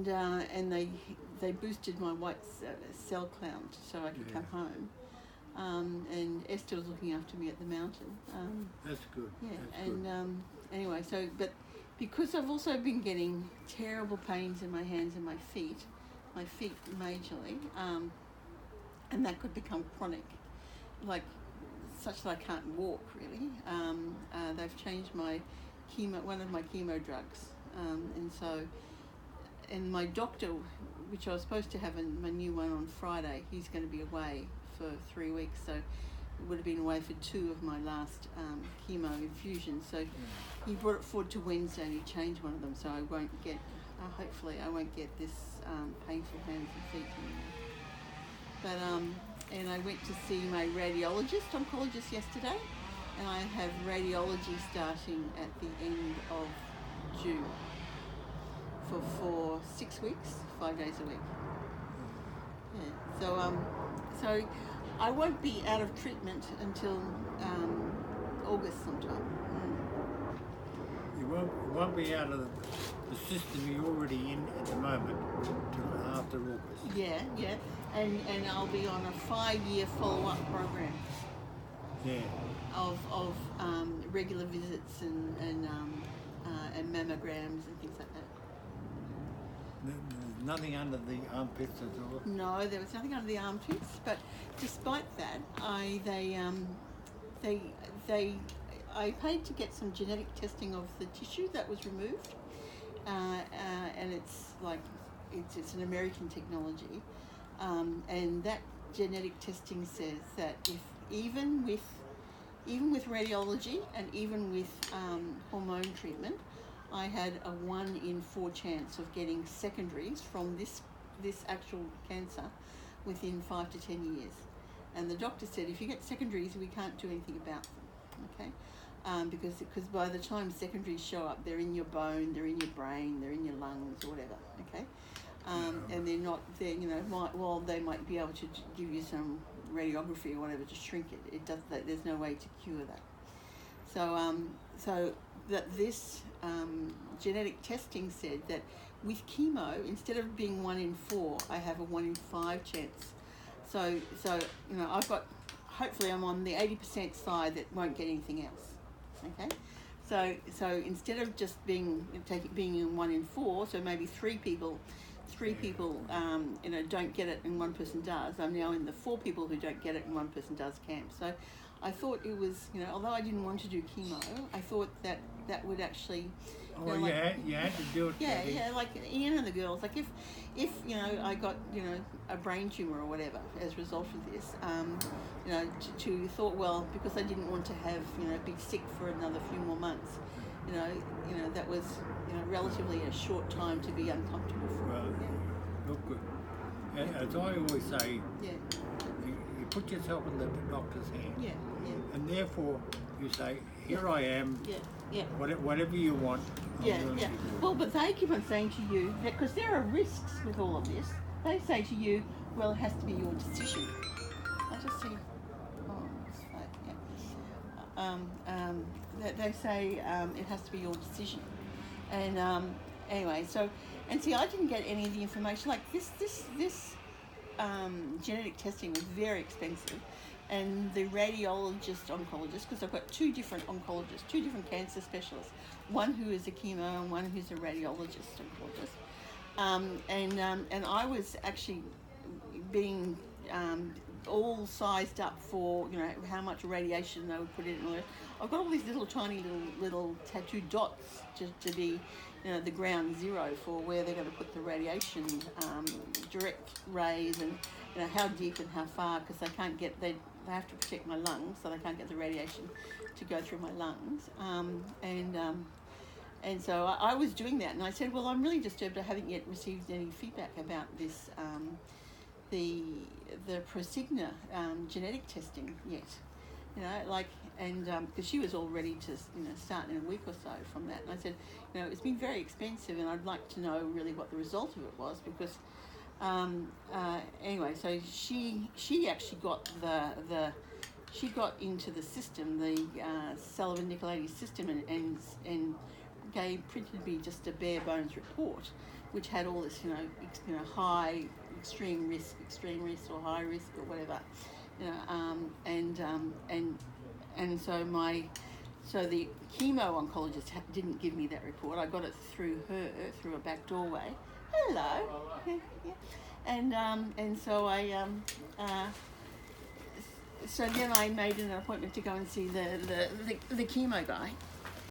and they boosted my white cell count so I could come home. And Esther was looking after me at the mountain. That's good. Yeah, That's and good. Anyway, so but because I've also been getting terrible pains in my hands and my feet majorly, and that could become chronic, like such that I can't walk really. They've changed one of my chemo drugs, and my doctor, which I was supposed to have my new one on Friday, he's going to be away for 3 weeks, so it would have been away for 2 of my last chemo infusions. So he brought it forward to Wednesday and he changed one of them, so I won't get, hopefully I won't get this painful hands and feet anymore. But, and I went to see my oncologist yesterday, and I have radiology starting at the end of June for 6 weeks, 5 days a week. Yeah. So I won't be out of treatment until August sometime. You won't be out of the system you're already in at the moment till after August. Yeah, and I'll be on a 5-year follow-up program. Yeah. Of regular visits and mammograms and things like that. There's nothing under the armpits at all? No, there was nothing under the armpits, but despite that, I paid to get some genetic testing of the tissue that was removed, and it's an American technology, and that genetic testing says that if even with radiology and even with hormone treatment, I had a 1 in 4 chance of getting secondaries from this actual cancer within 5 to 10 years. And the doctor said, if you get secondaries, we can't do anything about them, okay? Because by the time secondaries show up, they're in your bone, they're in your brain, they're in your lungs, or whatever, okay? And they're not, while they might be able to give you some radiography or whatever to shrink it, there's no way to cure that. So that this genetic testing said that with chemo, instead of being 1 in 4, I have a 1 in 5 chance. So I've got, hopefully I'm on the 80% side that won't get anything else. Okay, so instead of just being in 1 in 4, so maybe 3 people don't get it and 1 person does. I'm now in the 4 people who don't get it and 1 person does camp. So I thought it was, although I didn't want to do chemo, I thought that would actually. You had to do it. Yeah, like Ian and the girls. Like if I got a brain tumor or whatever as a result of this, to thought, well, because I didn't want to have be sick for another few more months, that was relatively a short time to be uncomfortable for. Well, look good. As I always say, you put yourself in the doctor's hand. Yeah. And therefore you say, here I am. Yeah. Whatever you want. Yeah. Well, but they keep on saying to you, because there are risks with all of this, they say to you, well, it has to be your decision. I just see. They say it has to be your decision. And anyway, I didn't get any of the information. Like this genetic testing was very expensive. And the oncologist, because I've got 2 different oncologists, 2 different cancer specialists, one who is a chemo and one who's a radiologist oncologist. And I was actually being all sized up for how much radiation they would put in. I've got all these tiny little tattooed dots to be the ground zero for where they're going to put the radiation, direct rays, and how deep and how far, because they have to protect my lungs, so they can't get the radiation to go through my lungs. And so I was doing that, and I said, well, I'm really disturbed. I haven't yet received any feedback about this, the Prosigna genetic testing yet. Because she was all ready to start in a week or so from that. And I said, it's been very expensive, and I'd like to know really what the result of it was, because anyway, so she actually got she got into the system, the Sullivan Nicolaides system, and printed me just a bare bones report, which had all this, high, extreme risk or high risk or whatever, and so the chemo oncologist didn't give me that report. I got it through her, through a back doorway. Hello. Yeah. And so so then I made an appointment to go and see the chemo guy.